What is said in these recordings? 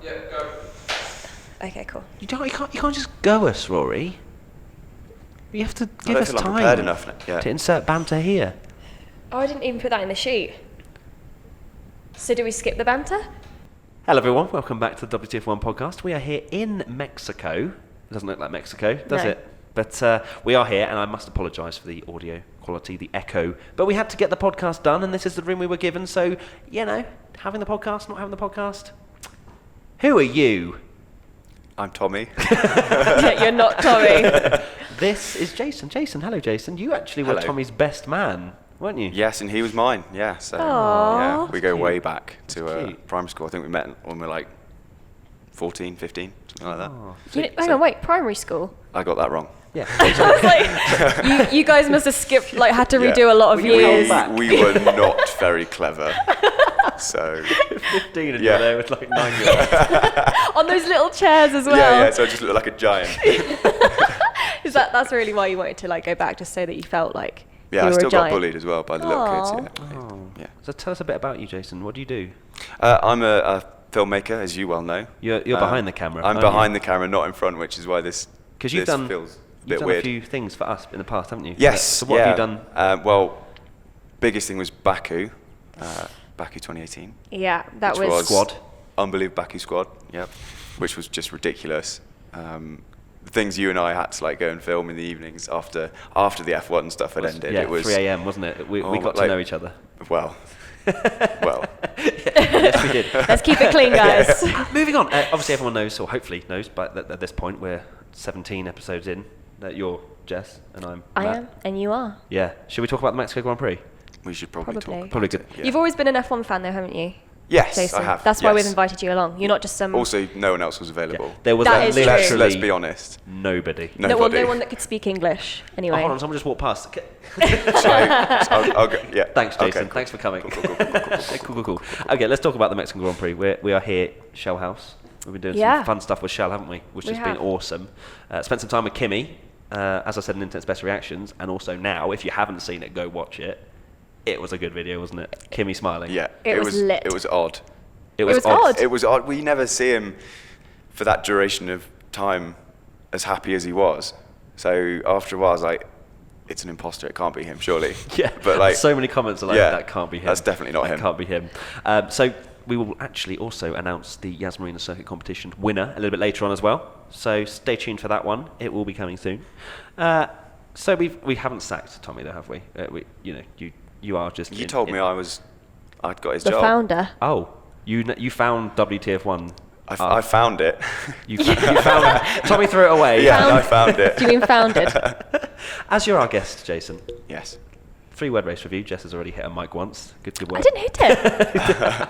Yeah, go. Okay, cool. You can't just go us, Rory. You have to give us I'm time prepared enough. Yeah. to insert banter here. Oh, I didn't even put that in the sheet. So do we skip the banter? Hello everyone, welcome back to the WTF1 podcast. We are here in Mexico. It doesn't look like Mexico, does No. it? But we are here, and I must apologise for the audio quality, the echo. But we had to get the podcast done, and this is the room we were given. So, you know, having the podcast, not having the podcast. Who are you? I'm Tommy. Yeah, you're not Tommy. This is Jason. Jason, hello Jason. You actually were Hello. Tommy's best man, weren't you? Yes, and he was mine. Yeah, so Aww. yeah, we go Cute. way back to Cute. primary school. I think we met when we were like 14, 15, something like that. Oh. Hang on, wait, primary school? I got that wrong. Yeah. I was like, you guys must have skipped, like, had to redo a lot of We held years. back. We were not very clever. So 15 and Yeah. you're there with like 9-year-olds. On those little chairs as well. yeah, so I just looked like a giant. Is that's really why you wanted to like go back, just so that you felt like Yeah, you I were still a got giant? bullied as well by the little kids. Oh. Yeah. So tell us a bit about you, Jason. What do you do? I'm a filmmaker, as you well know. You're behind the camera. I'm aren't behind you? the camera, not in front, which is why this Because you've this done, feels a you've bit done weird. a few things for us in the past, haven't you? Yes. So what have you done? Well, biggest thing was Baku, Baku 2018. Yeah, that which was Squad. Unbelievable Baku squad. Yep. Which was just ridiculous. The things you and I had to like go and film in the evenings after the F1 stuff had ended. Yeah, It was 3 a.m. wasn't it? We got to like- know each other. well. Yes, we did. Let's keep it clean, guys. Moving on. Obviously, everyone knows, or hopefully knows, but at this point, we're 17 episodes in. That you're Jess and I'm I Matt. am, and you are. Yeah. Should we talk about the Mexico Grand Prix? We should probably Probably. talk. Probably about good. it, yeah. You've always been an F1 fan, though, haven't you? Yes, Jason? I have. That's why we've yes. invited you along. You're not just some. Also, no one else was available. There was That is true. literally Let's be honest. nobody. no Nobody. one that could speak English. Anyway. Oh, hold on, someone just walked past. I'll go, yeah. Thanks, Jason. Okay, cool. Thanks for coming. Cool. Cool. Okay, let's talk about the Mexican Grand Prix. We are here, Shell House. We've been doing Yeah. some fun stuff with Shell, haven't we? Which We has been have. awesome. Spent some time with Kimi, as I said in Internet's Best Reactions, and also now, if you haven't seen it, go watch it. It was a good video, wasn't it? Kimi smiling. Yeah. It was lit. It was odd. It was odd. It was odd. We never see him for that duration of time as happy as he was. So after a while, I was like, it's an imposter. It can't be him, surely. Yeah, But like, so many comments are like, yeah, that can't be him. that's definitely not that him. can't be him. So we will actually also announce the Yas Marina Circuit competition winner a little bit later on as well. So stay tuned for that one. It will be coming soon. So we haven't sacked Tommy though, have we? You are just. you told me I'd got his the job. founder. Oh, you found WTF1. I found it. You found it. Tommy threw it away. Yeah, Found- I found it. Do you mean founded? As you're our guest, Jason. Yes. 3-word race review. Jess has already hit a mic once. Good work. I didn't hit it.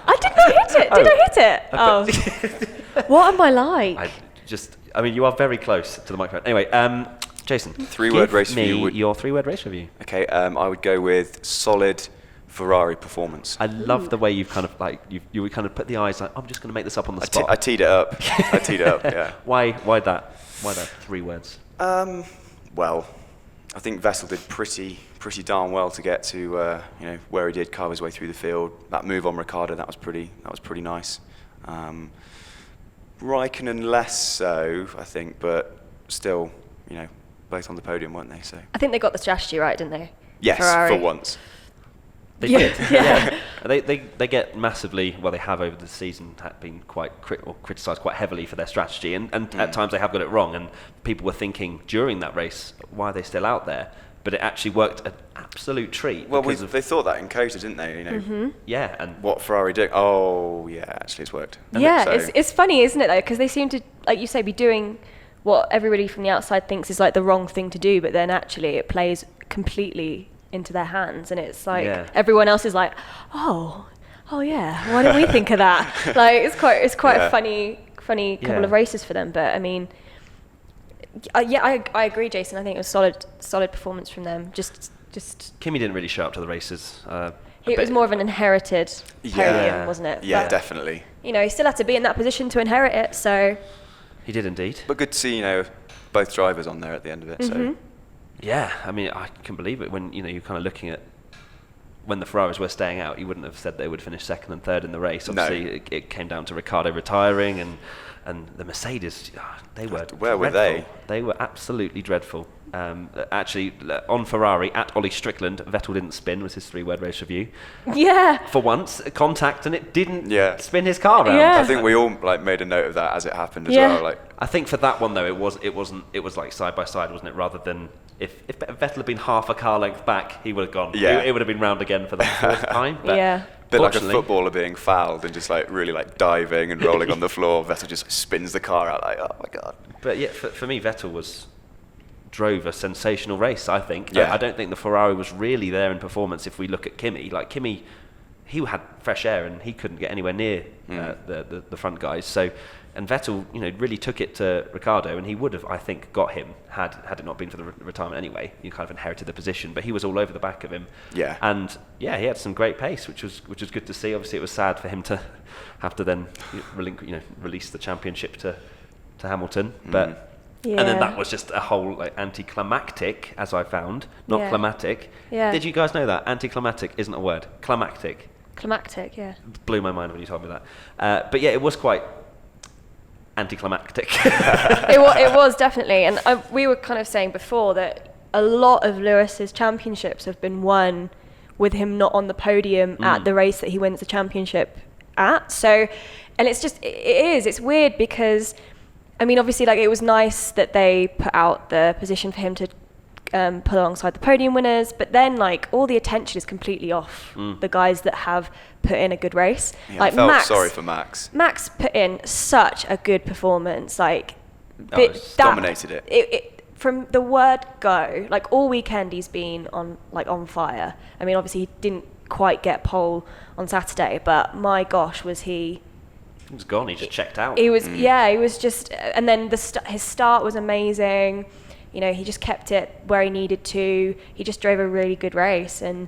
I did not hit it. Did I hit it? Oh. What am I like? I mean, you are very close to the microphone. Anyway, Jason. 3-word give race me review would- your 3-word race review. Okay, I would go with solid Ferrari performance. I love the way you've kind of like you would kind of put the eyes like I'm just going to make this up on the I spot. teed it up. Yeah. Why that? Why that 3 words? Well, I think Vettel did pretty darn well to get to where he did, carve his way through the field. That move on Ricciardo, that was pretty nice. Raikkonen less so, I think, but still, both on the podium, weren't they? So I think they got the strategy right, didn't they? yes, Ferrari. for once. They Yeah. did. Yeah. They get massively. Well, they have over the season been quite criticised quite heavily for their strategy, and at times they have got it wrong. And people were thinking during that race, why are they still out there? But it actually worked an absolute treat. Well, because of, they thought that in Kota, didn't they? yeah, and What Ferrari did. Oh, yeah, actually it's worked. Yeah, So- it's funny, isn't it, though? Because they seem to, like you say, be doing what everybody from the outside thinks is like the wrong thing to do, but then actually it plays completely into their hands, and it's like everyone else is like, oh yeah, why didn't we think of that? Like it's quite a funny couple of races for them. But I mean, I agree, Jason. I think it was solid performance from them. Just Kimi didn't really show up to the races. it was more of an inherited podium, wasn't it? Yeah, But, definitely. he still had to be in that position to inherit it. So He did indeed. But good to see, both drivers on there at the end of it. So Yeah, I mean, I can believe it when you're kind of looking at when the Ferraris were staying out, you wouldn't have said they would finish second and third in the race. Obviously, it came down to Ricciardo retiring, and the Mercedes, they were Where were they? They were absolutely dreadful. Actually, on Ferrari, at Ollie Strickland, Vettel didn't spin, was his 3-word race review. Yeah. For once, contact, and it didn't spin his car around. Yeah. I think we all made a note of that as it happened as well. I think for that one though, it was like side by side, wasn't it? Rather than if Vettel had been half a car length back, he would have gone. Yeah. It would have been round again for the fourth time. But bit like a footballer being fouled and just really diving and rolling on the floor. Vettel just spins the car out oh my god. But yeah, for me, Vettel drove a sensational race. I think. Yeah. I don't think the Ferrari was really there in performance. If we look at Kimi, Kimi, he had fresh air and he couldn't get anywhere near the front guys. So, and Vettel, really took it to Ricciardo, and he would have, I think, got him had it not been for the retirement anyway. You kind of inherited the position, but he was all over the back of him. Yeah. And he had some great pace, which was good to see. Obviously, it was sad for him to have to then release the championship to Hamilton, but. Yeah. And then that was just a whole anticlimactic, as I found, not climatic. Yeah. Did you guys know that anticlimactic isn't a word? Climactic. Climactic, yeah. Blew my mind when you told me that. But yeah, it was quite anticlimactic. it was definitely, and we were kind of saying before that a lot of Lewis's championships have been won with him not on the podium at the race that he wins the championship at. So, and it's weird because. I mean, obviously, it was nice that they put out the position for him to pull alongside the podium winners, but then, all the attention is completely off the guys that have put in a good race. Yeah, I felt sorry for Max. Max put in such a good performance. Dominated it. From the word go, all weekend he's been on fire. I mean, obviously, he didn't quite get pole on Saturday, but my gosh, was he... He was gone. He just checked out. He was, he was just, and then his start was amazing. He just kept it where he needed to. He just drove a really good race, and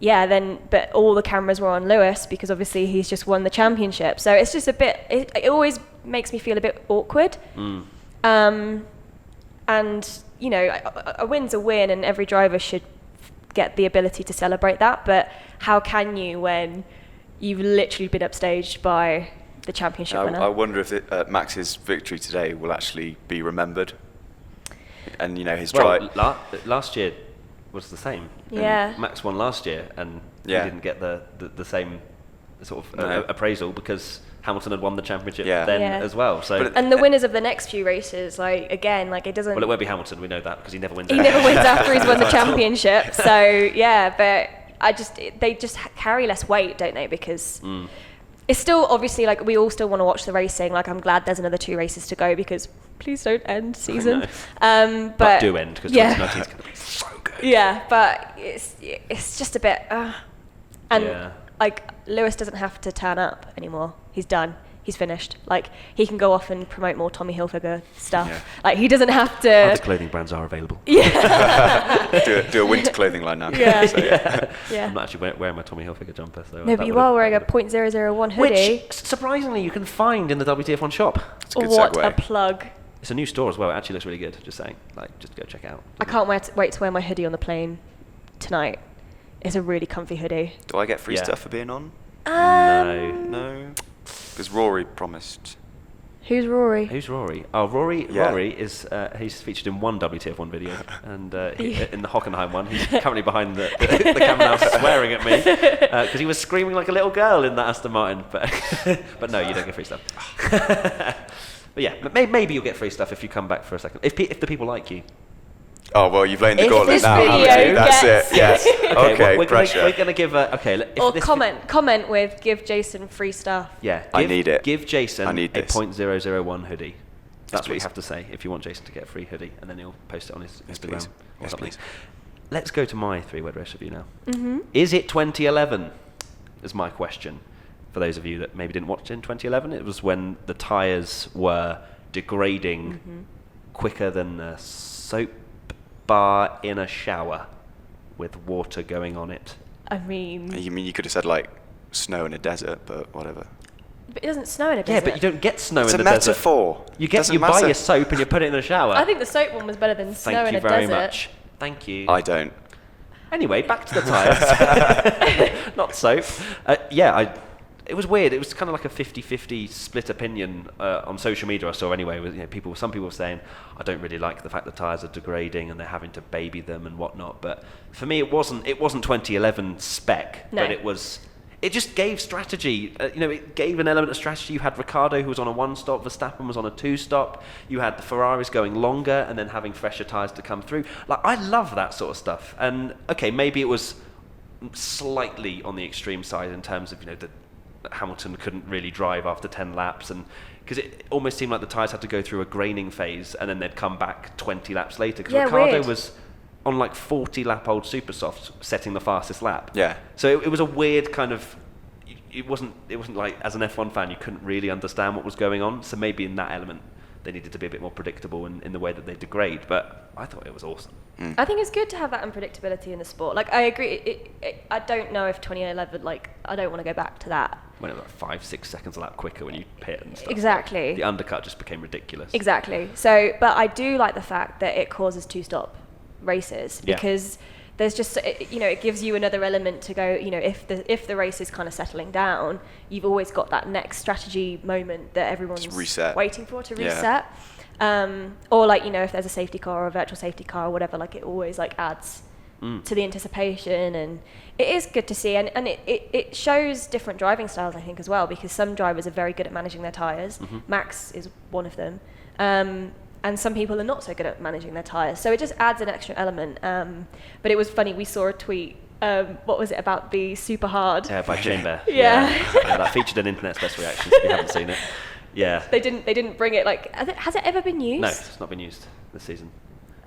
but all the cameras were on Lewis because obviously he's just won the championship. So it's just a bit. It always makes me feel a bit awkward. And a win's a win, and every driver should get the ability to celebrate that. But how can you when you've literally been upstaged by the championship winner? I wonder if Max's victory today will actually be remembered. And his drive. Last year was the same. Yeah. Max won last year, and he didn't get the same sort of appraisal because Hamilton had won the championship as well. So and the winners of the next few races, it doesn't. Well, it won't be Hamilton. We know that because he never wins. He never wins after he's won the championship. So but they just carry less weight, don't they? Because. It's still obviously we all still want to watch the racing. I'm glad there's another 2 races to go because please don't end season. But do end because 2019 is going to be so good. Yeah, but it's just a bit. Lewis doesn't have to turn up anymore. He's done. He's finished. He can go off and promote more Tommy Hilfiger stuff. Yeah. He doesn't have to. Other clothing brands are available. Yeah. do a winter clothing line now. Yeah. I'm not actually wearing my Tommy Hilfiger jumper. So no, but you are wearing a .001 hoodie. Which, surprisingly, you can find in the WTF1 shop. It's a good What segue. a plug. It's a new store as well. It actually looks really good. Just saying. Just go check it out. I can't wait to wear my hoodie on the plane tonight. It's a really comfy hoodie. Do I get free stuff for being on? No. Because Rory promised. Who's Rory? Who's Rory? Oh, Rory. Yeah. Rory is he's featured in one WTF1 video, and in the Hockenheim one, he's currently behind the camera now, swearing at me because he was screaming like a little girl in that Aston Martin. But no, you don't get free stuff. But yeah, maybe you'll get free stuff if you come back for a second. If the people like you. Oh, well, you've laid the If gauntlet this now. video haven't you? That's gets- it. Yes. Okay. we're Pressure. going to give Or comment with give Jason free stuff. Yeah, I need it. Give Jason I need a this. .001 hoodie. That's what you please. have to say if you want Jason to get a free hoodie, and then he'll post it on his Instagram please. or Yes, something. please. Let's go to my 3-word race review now. Is it 2011? Is my question. For those of you that maybe didn't watch it in 2011, it was when the tyres were degrading quicker than a soap bar in a shower with water going on it. I mean... You could have said, snow in a desert, but whatever. But it doesn't snow in a desert. Yeah, but you don't get snow It's in a the desert. metaphor. You Doesn't buy matter. your soap and you put it in a shower. I think the soap one was better than snow Thank in you a very desert. much. Thank you. I don't. Anyway, back to the tyres. Not so. It was weird. It was kind of like a 50-50 split opinion on social media I saw anyway. With, some people were saying, I don't really like the fact that tyres are degrading and they're having to baby them and whatnot. But for me, it wasn't 2011 spec, but it just gave strategy. It gave an element of strategy. You had Ricciardo, who was on a 1-stop. Verstappen was on a 2-stop. You had the Ferraris going longer and then having fresher tyres to come through. Like, I love that sort of stuff. And okay, maybe it was slightly on the extreme side in terms of that Hamilton couldn't really drive after 10 laps, and because it almost seemed like the tyres had to go through a graining phase and then they'd come back 20 laps later. Because Ricciardo was on like 40-lap-old super softs, setting the fastest lap. Yeah. So it was a weird kind of. It wasn't like, as an F1 fan, you couldn't really understand what was going on. So maybe in that element, they needed to be a bit more predictable in the way that they degrade. But I thought it was awesome. I think it's good to have that unpredictability in the sport. Like, I agree. I don't know if 2011. Like, I don't want to go back to that. When it was like 5-6 seconds a lap quicker when you pit and stuff. Exactly. Like, the undercut just became ridiculous. Exactly. So, but I do like the fact that it causes 2-stop races because there's just it gives you another element to go. If the race is kind of settling down, you've always got that next strategy moment that everyone's waiting for to reset. Or if there's a safety car or a virtual safety car or whatever, like it always like adds to the anticipation, and it is good to see, and it shows different driving styles, I think, as well, because some drivers are very good at managing their tyres. Max is one of them, and some people are not so good at managing their tyres, so it just adds an extra element. But it was funny, we saw a tweet, what was it, about the SuperHard? Yeah, by Chamber. Yeah. That featured an internet's best reactions if you haven't seen it. Yeah. They didn't bring it, like, has it ever been used? No, it's not been used this season.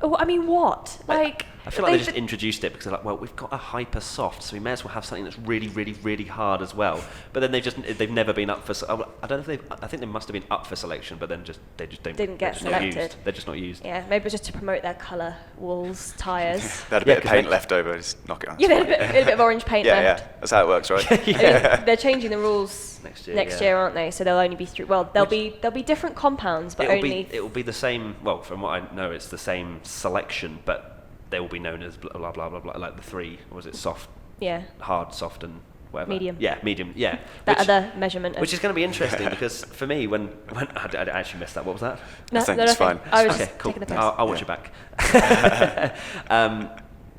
Oh, I mean, what? Like, I feel like they just introduced it because they're like, well, we've got a hyper soft, so we may as well have something that's really, really, really hard as well. But then they've never been up for. I don't know if I think they must have been up for selection, but then they just didn't get selected. They're just not used. Yeah, maybe it's just to promote their colour walls tyres. They had a bit of paint left over, just knock it on. Yeah, they had a bit of orange paint left. Yeah, that's how it works, right? They're changing the rules next year, aren't they? So they'll only be through. Well, there'll be different compounds, but it will be the same. Well, from what I know, it's the same selection, but they will be known as blah blah blah blah, blah like the three. Or was it soft? Yeah. Hard, soft, and whatever. Medium. Yeah, medium. Yeah. That other measurement. Which is going to be interesting because for me, when I actually missed that. What was that? I think it's fine. I was just taking the piss. I'll watch it back.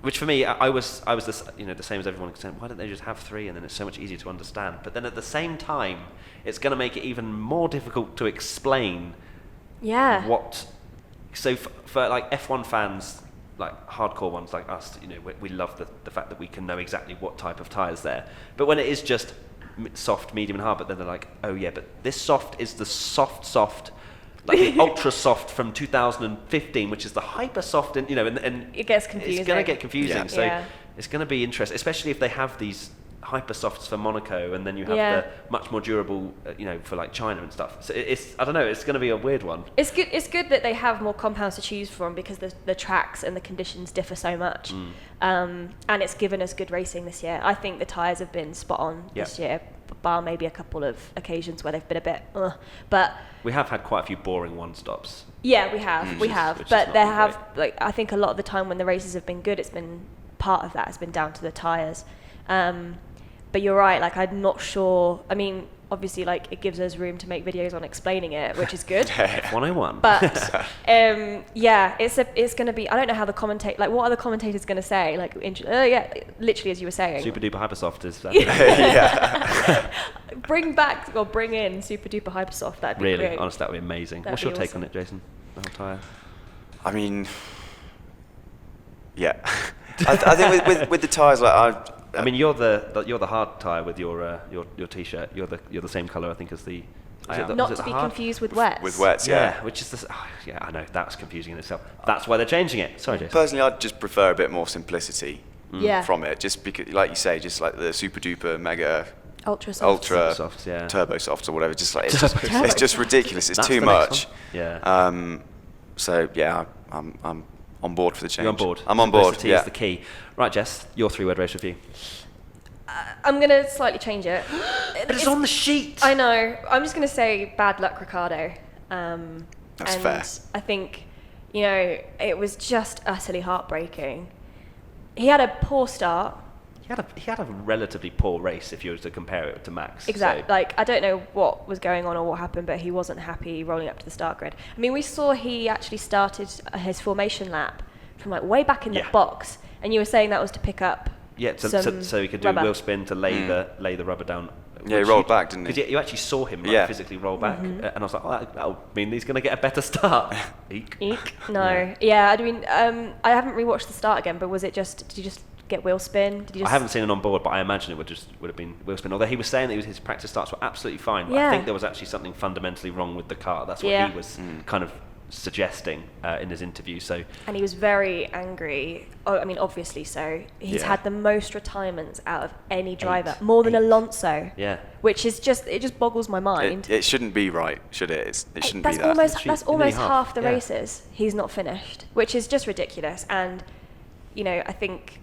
Which for me, I was the same as everyone. Saying, why don't they just have 3 and then it's so much easier to understand? But then at the same time, it's going to make it even more difficult to explain. Yeah. What? So for like F1 fans, like hardcore ones like us, we love the fact that we can know exactly what type of tyres there. But when it is just soft, medium, and hard, but then they're like, oh yeah, but this soft is the soft. Like the ultra soft from 2015, which is the hyper soft, and it gets confusing. It's going to get confusing. Yeah. So it's going to be interesting, especially if they have these hyper softs for Monaco, and then you have the much more durable, for like China and stuff. So I don't know. It's going to be a weird one. It's good. It's good that they have more compounds to choose from because the tracks and the conditions differ so much, and it's given us good racing this year. I think the tyres have been spot on this year, bar maybe a couple of occasions where they've been a bit, but. We have had quite a few boring one-stops. Yeah, we have. But there have, I think a lot of the time when the races have been good, it's been part of that has been down to the tyres. But you're right, I'm not sure. I mean, obviously, it gives us room to make videos on explaining it, which is good. 101. But it's going to be. I don't know how what are the commentators going to say? Literally as you were saying. Super duper hypersoft is. Bring in super duper hypersoft. That'd be really, great. honestly, that would be amazing. What's your take on it, Jason? The whole tyre. I mean, yeah. I think with the tyres, I mean, you're the hard tyre with your t-shirt. You're the same colour, I think, as the. Not to be confused with wets. With wets, yeah. Which is I know that's confusing in itself. That's why they're changing it. Sorry, Jason. Personally, I'd just prefer a bit more simplicity from it. Just because, like you say, just like the super duper mega. Ultra softs, yeah. Turbo softs or whatever. Just it's just ridiculous. It's too much. Yeah. So yeah, I'm on board for the change. You're on board. I'm on board. Simplicity is the key. Right, Jess, your 3-word race review. I'm going to slightly change it. But it's on the sheet. I know. I'm just going to say bad luck, Ricciardo. That's fair. I think, it was just utterly heartbreaking. he had a poor start. He had a relatively poor race if you were to compare it to Max. Exactly. So. Like, I don't know what was going on or what happened, but he wasn't happy rolling up to the start grid. I mean, we saw he actually started his formation lap from like way back in the box, and you were saying that was to pick up so he could do rubber. a wheel spin to lay the rubber down. Yeah, he rolled back, didn't he? Because you actually saw him physically roll back, and I was like, that'll mean he's going to get a better start. Eek. No. Yeah, I mean, I haven't rewatched the start again, but did you just get wheel spin? I haven't seen it on board, but I imagine it would have been wheel spin. Although he was saying that his practice starts were absolutely fine, but I think there was actually something fundamentally wrong with the car. That's what he was kind of suggesting in his interview. So, and he was very angry. I mean, obviously so. He's had the most retirements out of any driver, more than Alonso. Yeah, which is just boggles my mind. It shouldn't be right, should it? It shouldn't be that. That's almost half the races he's not finished, which is just ridiculous. And I think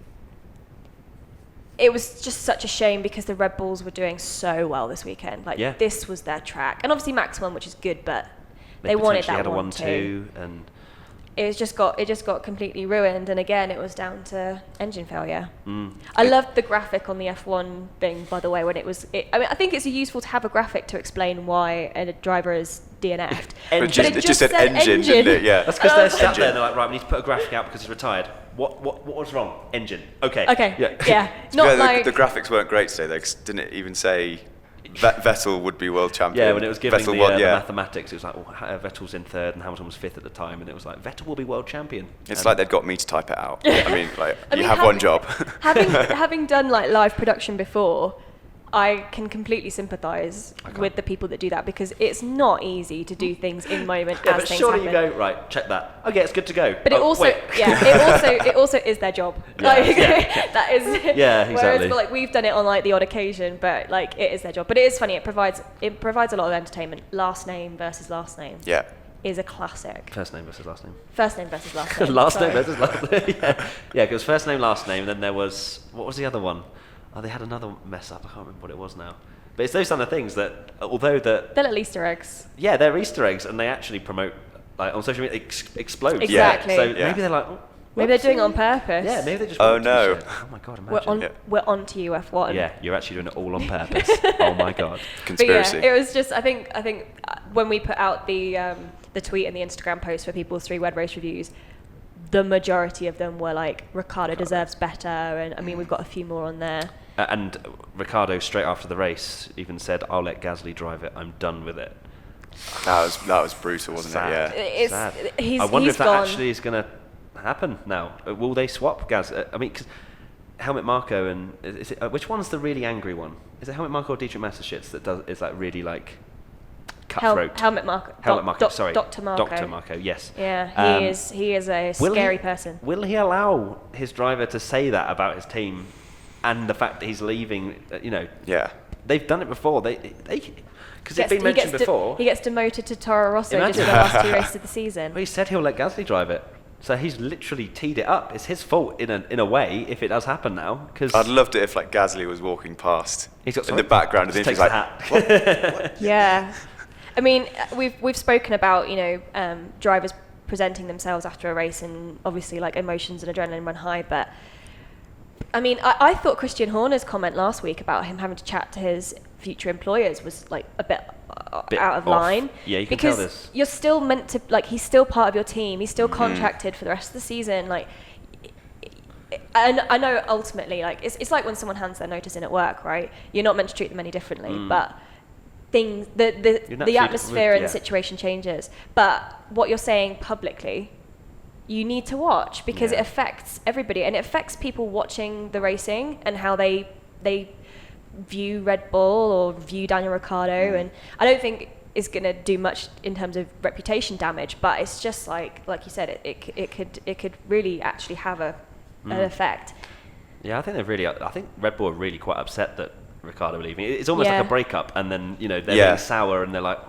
it was just such a shame because the Red Bulls were doing so well this weekend. This was their track, and obviously Max won, which is good, but they wanted that had a 1-2, and it just got completely ruined. And again, it was down to engine failure. I loved the graphic on the F1 thing, by the way, when it was. I mean, I think it's useful to have a graphic to explain why a driver is DNF'd. It just said engine, didn't it? Yeah. That's because they're sat there and they're like, right, we need to put a graphic out because he's retired. What was wrong? Engine. Okay. Yeah. Not like the graphics weren't great today. They didn't it even say Vettel would be world champion. Yeah, when it was giving the mathematics, it was like, Vettel's in third and Hamilton was fifth at the time, and it was like, Vettel will be world champion. It's like they'd got me to type it out. I mean, you have one job. having done like live production before, I can completely sympathise with the people that do that, because it's not easy to do things in moment as but things surely happen. you go, right, check that. Okay, it's good to go. But it also is their job. That is exactly. Whereas like we've done it on like the odd occasion, but like it is their job. But it is funny. It provides a lot of entertainment. Last name versus last name. Yeah. Is a classic. First name versus last name. First name versus last name. Last name versus last name. Yeah, because first name, last name, and then there was, what was the other one? Oh, they had another mess up. I can't remember what it was now. But it's those kind of things that, although they're little Easter eggs. Yeah, they're Easter eggs, and they actually promote, like on social media, explode. Exactly. So maybe they're like, maybe they're doing it on purpose. Yeah, maybe they just. Oh no! Oh my god! Imagine. We're on to you, F1. Yeah, you're actually doing it all on purpose. Oh my god! Conspiracy. But yeah, it was just. I think when we put out the tweet and the Instagram post for people's 3 word race reviews, the majority of them were like, Ricciardo deserves better, and I mean we've got a few more on there. And Ricciardo, straight after the race, even said, "I'll let Gasly drive it. I'm done with it." That was brutal, wasn't it? Yeah. It's sad. I wonder if that actually is going to happen now. Will they swap Gasly? I mean, cause Helmut Marko and which one's the really angry one? Is it Helmut Marko or Dietrich Mateschitz that is like really like cutthroat? Helmut Marko. Sorry, Dr. Marko. Dr. Marko. Yes. Yeah, he is a scary person. Will he allow his driver to say that about his team? And the fact that he's leaving, Yeah. They've done it before. They because it's been mentioned before. He gets demoted to Toro Rosso just for the last 2 races of the season. Well, he said he'll let Gasly drive it, so he's literally teed it up. It's his fault in a way if it does happen now. Because I'd loved it if like Gasly was walking past in the background, and then he's like, what? Yeah, I mean we've spoken about drivers presenting themselves after a race, and obviously like emotions and adrenaline run high, but. I mean, I thought Christian Horner's comment last week about him having to chat to his future employers was like a bit out of line. Yeah, you can tell this. Because you're still meant to, like, he's still part of your team. He's still contracted for the rest of the season. Like, and I know ultimately, like, it's like when someone hands their notice in at work, right? You're not meant to treat them any differently, but the atmosphere and the situation changes. But what you're saying publicly, you need to watch, because it affects everybody, and it affects people watching the racing and how they view Red Bull or view Daniel Ricciardo. And I don't think it's going to do much in terms of reputation damage, but it's just like you said, it could really actually have an effect. Yeah, I think Red Bull are really quite upset that Ricciardo leaving. It's almost like a breakup, and then they're being sour, and they're like,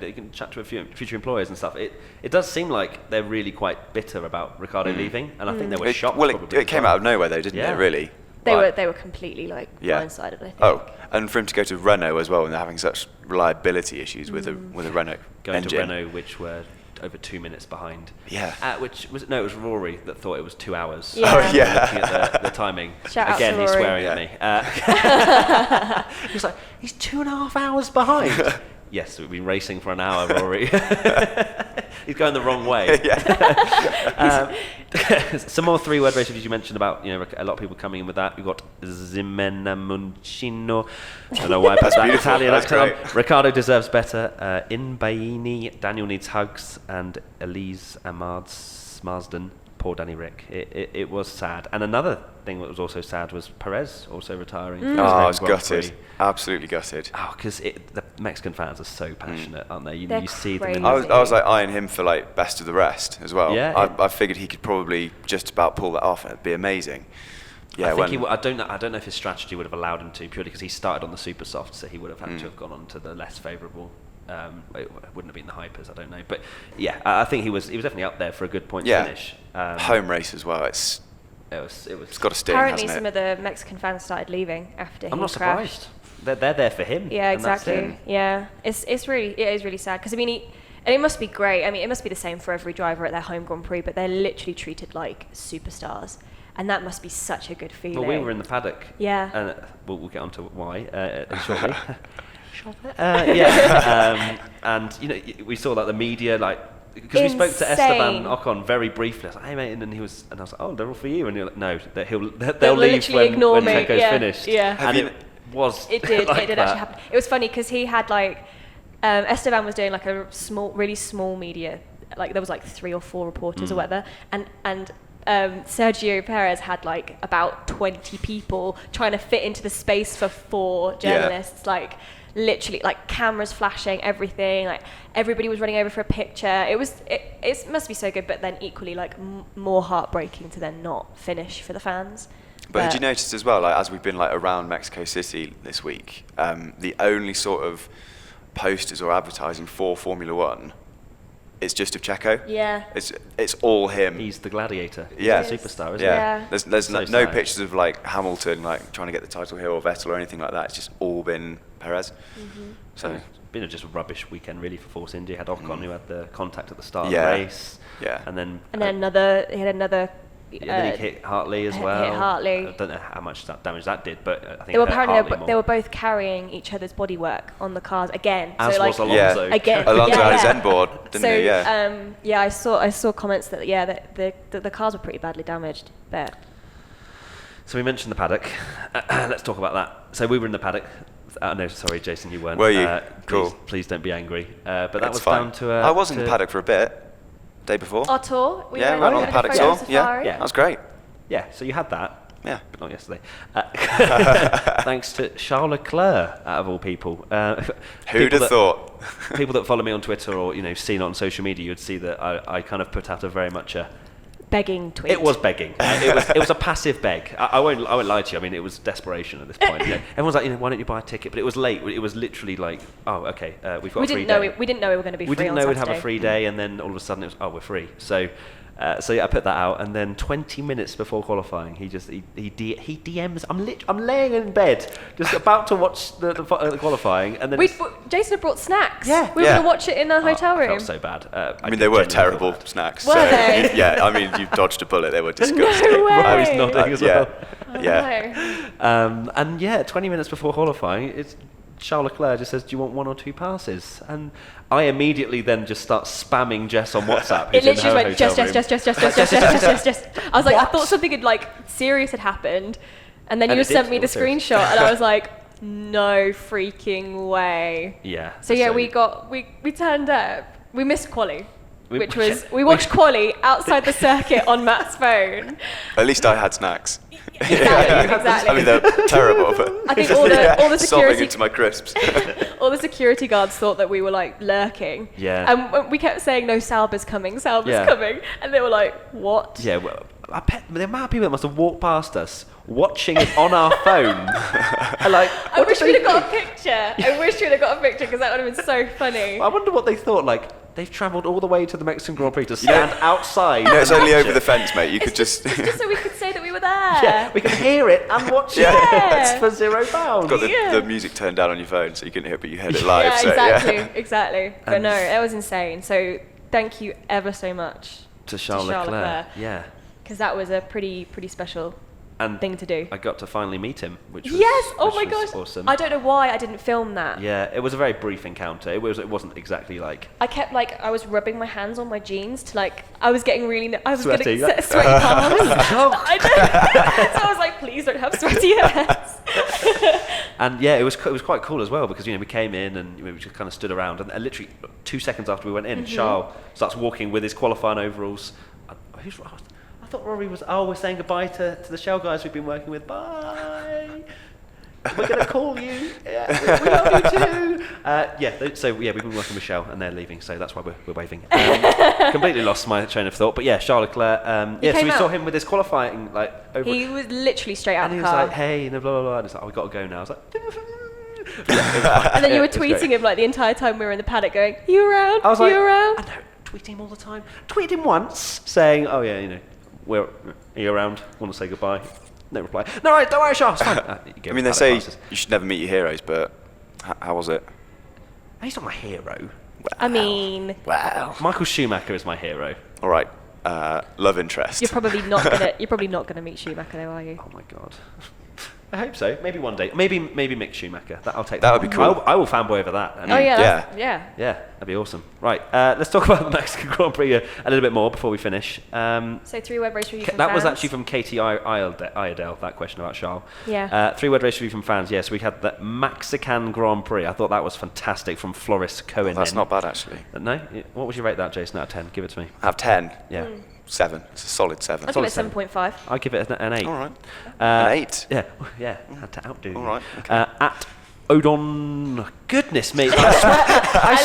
they can chat to a few future employers and stuff. It does seem like they're really quite bitter about Ricciardo leaving, and I think they were shocked. Well, it came out of nowhere though, didn't it? Really. They were completely blindsided, I think. Oh, and for him to go to Renault as well, and they're having such reliability issues with a Renault going engine. to Renault, which were over 2 minutes behind. Yeah. It was Rory that thought it was 2 hours. Yeah. Oh, yeah. Looking at the timing. Shout out Again, to he's Rory. swearing at me. He's like, he's 2.5 hours behind. Yes, we've been racing for an hour, Rory. He's going the wrong way. Some more three-word race reviews you mentioned about, a lot of people coming in with that. We've got Zimena Muncino. I don't know why I put that Italian accent on. Ricciardo deserves better. Inbaini, Daniel needs hugs, and Elise Marsden. Poor Danny Rick. It was sad. And another thing that was also sad was Perez also retiring. I was gutted. Absolutely gutted. Oh, because the Mexican fans are so passionate, aren't they? You see them. crazy. In I was like eyeing him for like best of the rest as well. Yeah. I figured he could probably just about pull that off, and it'd be amazing. Yeah, I think I don't know if his strategy would have allowed him to, purely because he started on the super soft, so he would have had to have gone on to the less favourable. It wouldn't have been the hypers, I don't know, but yeah, I think he was definitely up there for a good point finish. Home race as well. It's got a sting. Apparently, hasn't some it? of the Mexican fans started leaving after I'm he not crashed. surprised. They're there for him. Yeah, and that's exactly. it. Yeah, it is really sad because and it must be great. I mean, it must be the same for every driver at their home Grand Prix, but they're literally treated like superstars, and that must be such a good feeling. Well, we were in the paddock. Yeah. And we'll get on to why shortly. And we saw like the media, like, because we spoke to Esteban Ocon very briefly. I was like, hey mate, and I was like, oh, they're all for you, and you're like, no, they'll leave literally when ignore me. Checo's Yeah. finished. Yeah. And it was. It did. like it did that. actually happen. It was funny because he had like Esteban was doing like a really small media. Like there was like 3 or 4 reporters or whatever, and Sergio Perez had like about 20 people trying to fit into the space for 4 journalists. Like literally, like cameras flashing, everything. Like everybody was running over for a picture. It must be so good, but then equally like more heartbreaking to then not finish for the fans. But had you noticed as well, like as we've been like around Mexico City this week, the only sort of posters or advertising for Formula One, it's just of Checo. Yeah. It's all him. He's the gladiator. Yeah. He's the superstar, isn't Yeah. There's So no sad. pictures of like Hamilton like trying to get the title here or Vettel or anything like that. It's just all been Perez. So It's been just a rubbish weekend really for Force India. He had Ocon who had the contact at the start Yeah. of the race. Yeah. And then he had another. then he hit Hartley as well. Hit Hartley. I don't know how much damage that did, but I think They were it hurt apparently Hartley they more. were both carrying each other's bodywork on the cars again. As so like, was Alonso. Again. Alonso had his Yeah. end board, didn't so, he? Yeah. I saw comments that the cars were pretty badly damaged. But So we mentioned the paddock. Let's talk about that. So we were in the paddock. No, sorry, Jason, you weren't. Were you? Cool. Please don't be angry. But that That's was fine. down to. I was in the paddock for a bit. Day before. our tour, we Yeah, went went on on a the paddock photo tour. Yeah, safari. Yeah. that was great. Yeah, so you had that. Yeah. But not yesterday. Thanks to Charles Leclerc, out of all people. Who'd have thought? People that follow me on Twitter or seen it on social media, you'd see that I kind of put out a very much a. Begging tweet. It was begging. It was a passive beg. I won't lie to you. I mean, it was desperation at this point. Everyone's like, why don't you buy a ticket? But it was late. It was literally like, oh, okay, we've got a free day. We didn't know we were going to be free. We didn't on know we'd Saturday. have a free day, and then all of a sudden it was, we're free. So yeah, I put that out, and then 20 minutes before qualifying, he DMs. I'm laying in bed, just about to watch the qualifying, and then Jason had brought snacks. Yeah. We were going to watch it in our hotel I room. felt so bad. I mean, they were terrible snacks. Were so they? Yeah, I mean, you dodged a bullet. They were disgusting. No way. I was nodding as well. Yeah. And yeah, 20 minutes before qualifying, Charles Leclerc just says, do you want 1 or 2 passes? And I immediately then just start spamming Jess on WhatsApp. It who's in literally her went hotel just. room. I was like, I What? thought something like serious had happened, and then And you it did, sent me it the was serious. screenshot, and I was like, no freaking way. Yeah. So yeah, we turned up. We missed quali, We- we watched quali outside the circuit on Matt's phone. At least I had snacks. Exactly. I mean, they're terrible, but I think all the sobbing security into my crisps. all the security guards thought that we were like lurking. Yeah. And we kept saying, no, Sauber's coming, Yeah. coming, and they were like, what? Yeah, well, I bet the amount of people that must have walked past us watching it on our phone. Are like, I what wish did we'd they have got a think? picture. I wish we'd have got a picture because that would have been so funny. I wonder what they thought. Like, they've travelled all the way to the Mexican Grand Prix to stand outside. It's and only watch over it. the fence, mate. You could It's just just so we could say that we were there. Yeah, we can hear it and watch Yeah. it for £0. got Yeah. the music turned down on your phone, so you couldn't hear it, but you heard it live. Yeah, so, exactly. But no, it was insane. So thank you ever so much to Charles Leclerc. Yeah. Because that was a pretty special thing to do. I got to finally meet him, which was oh my gosh, awesome. I don't know why I didn't film that. Yeah, it was a very brief encounter. It wasn't exactly like. I kept I was rubbing my hands on my jeans to I was getting really I was sweaty. getting sweaty palms. I know. So I was like, please don't have sweaty hands. And yeah, it was quite cool as well because we came in and we just kind of stood around and literally 2 seconds after we went in, Charles starts walking with his qualifying overalls. I thought Rory was, we're saying goodbye to the Shell guys we've been working with. Bye. We're going to call you. Yeah, we love you too. So we've been working with Shell and they're leaving, so that's why we're waving. Completely lost my train of thought, but yeah, Charles Leclerc. So we saw him with his qualifying over. He was literally straight out of the car. And he was like, hey, and blah, blah, blah. And it's like, we've got to go now. I was like... and then you were tweeting him the entire time we were in the paddock going, you around? I was around? I know, tweeting him all the time. Tweeted him once saying, oh yeah, are you around? Want to say goodbye? No reply. No, right, don't worry, Charles. Fine. I mean, they say you should never meet your heroes, but how was it? He's not my hero. Wow. I mean, wow. Michael Schumacher is my hero. All right, love interest. You're probably not gonna meet Schumacher, though, are you? Oh my god. I hope so. Maybe one day. Maybe Mick Schumacher. I'll take that. That would be cool. I will fanboy over that. Yeah. Yeah, that'd be awesome. Right, let's talk about the Mexico Grand Prix a little bit more before we finish. So 3-word race review from That fans. was actually from Katie Iredale, that question about Charles. Yeah. 3-word race review from fans, yes. We had the Mexican Grand Prix. I thought that was fantastic from Floris Cohen. That's not bad, actually. No? What would you rate that, Jason, out of 10? Give it to me. Out of 10? Yeah. 7. It's a solid 7. I'll give it 7.5. I'll give it an 8. All right. An 8? Yeah. Had to outdo you. All right. Okay. At Odon... Goodness me. I